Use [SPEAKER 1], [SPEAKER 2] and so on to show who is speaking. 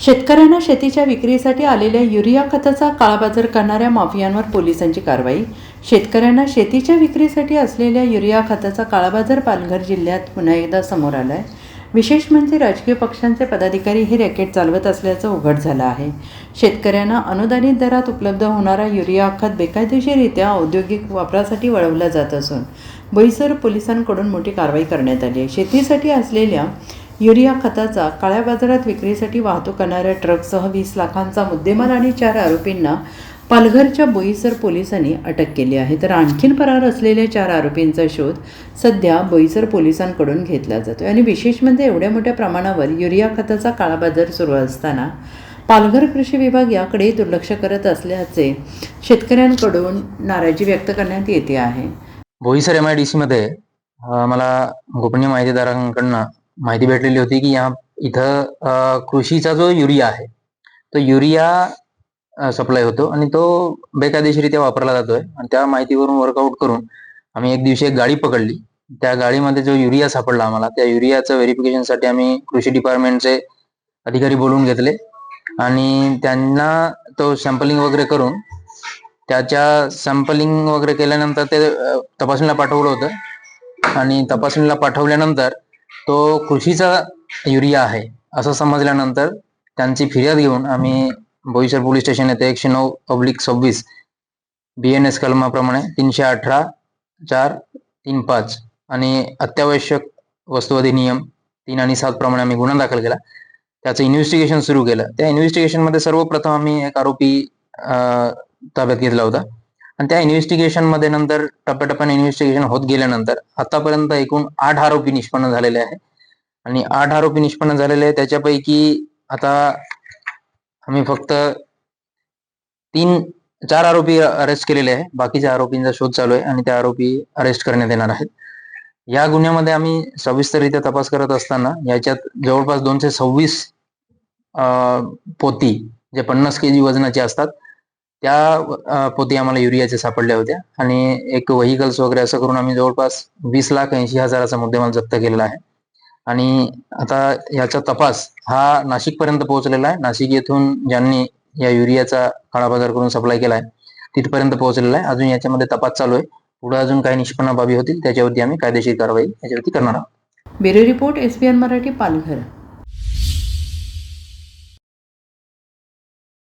[SPEAKER 1] शेतकऱ्यांना शेतीच्या विक्रीसाठी आलेल्या युरिया खताचा काळाबाजार करणाऱ्या माफियांवर पोलिसांची कारवाई। शेतकऱ्यांना शेतीच्या विक्रीसाठी असलेल्या युरिया खताचा काळाबाजार पालघर जिल्ह्यात पुन्हा एकदा समोर आलाय। विशेष म्हणजे राजकीय पक्षांचे पदाधिकारी हे रॅकेट चालवत असल्याचं उघड झालं आहे। शेतकऱ्यांना अनुदानित दरात उपलब्ध होणारा युरिया खत बेकायदेशीररित्या औद्योगिक वापरासाठी वळवला जात असून बोईसर पोलिसांकडून मोठी कारवाई करण्यात आली आहे। शेतीसाठी असलेल्या युरिया खताचा काळ्या बाजारात विक्रीसाठी वाहतूक करणाऱ्या ट्रकसह 20 लाखांचा मुद्देमाल आणि 4 आरोपींना पालघरच्या बोईसर पोलिसांनी अटक केली आहे। तर आणखीन फरार असलेल्या 4 आरोपींचा शोध सध्या बोईसर पोलिसांकडून घेतला जातो आणि विशेष म्हणजे एवढ्या मोठ्या प्रमाणावर युरिया खताचा काळाबाजार सुरू असताना पालघर कृषी विभाग याकडे दुर्लक्ष करत असल्याचे शेतकऱ्यांकडून नाराजी व्यक्त करण्यात येते आहे।
[SPEAKER 2] बोईसर MIDC मध्ये मला गोपनीय माहितीदारांकडून माहिती भेटलेली होती की इथं कृषीचा जो युरिया आहे तो युरिया सप्लाय होतो आणि तो बेकायदेशीररित्या वापरला जातोय आणि त्या माहितीवरून वर्कआउट करून आम्ही एक दिवशी एक गाडी पकडली। त्या गाडीमध्ये जो युरिया सापडला आम्हाला त्या युरियाचं व्हेरिफिकेशनसाठी आम्ही कृषी डिपार्टमेंटचे अधिकारी बोलवून घेतले आणि त्यांना तो सॅम्पलिंग वगैरे करून त्याच्या सॅम्पलिंग वगैरे केल्यानंतर ते तपासणीला पाठवलं होतं आणि तपासणीला पाठवल्यानंतर तो कृषीचा युरिया आहे असं समजल्यानंतर त्यांची फिर्याद घेऊन आम्ही बोईसर पोलीस स्टेशन येथे 109/26 BNS कलमाप्रमाणे 318/435 आणि अत्यावश्यक वस्तू अधिनियम 3 आणि 7 प्रमाणे आम्ही गुन्हा दाखल केला। त्याचं इन्व्हेस्टिगेशन सुरू केलं। त्या इन्व्हेस्टिगेशन मध्ये सर्वप्रथम आम्ही एक आरोपी ताब्यात घेतला होता आणि त्या इन्व्हेस्टिगेशन मध्ये नंतर टप्प्याटप्प्याने इन्व्हेस्टिगेशन होत गेल्यानंतर आतापर्यंत एकूण 8 आरोपी निष्पन्न झालेले आहे आणि 8 आरोपी निष्पन्न झालेले आहे। त्याच्यापैकी आता आम्ही फक्त 4 आरोपी अरेस्ट केलेले आहे। बाकीच्या आरोपींचा शोध चालू आहे आणि त्या आरोपी अरेस्ट करण्यात येणार आहेत। या गुन्ह्यामध्ये आम्ही सविस्तररित्या तपास करत असताना याच्यात जवळपास 226 पोती जे 50 kg वजनाचे असतात त्या पोती आम्हाला युरियाचे सापडल्या होत्या आणि एक व्हेइकल्स वगैरे असं करून आम्ही जवळपास 20,80,000चा मुद्देमाल जप्त केलेला आहे आणि आता याचा तपास हा नाशिक पर्यंत पोहोचलेला आहे। नाशिक येथून ज्यांनी या युरियाचा काळाबाजार करून सप्लाय केलाय तिथपर्यंत पोहोचलेला आहे। अजून याच्यामध्ये तपास चालू आहे। पुढे अजून काही निष्पन्न बाबी होतील त्याच्यावरती आम्ही कायदेशीर कारवाई याच्यावरती करणार आहोत।
[SPEAKER 1] Bureau report SBN Marathi Palghar.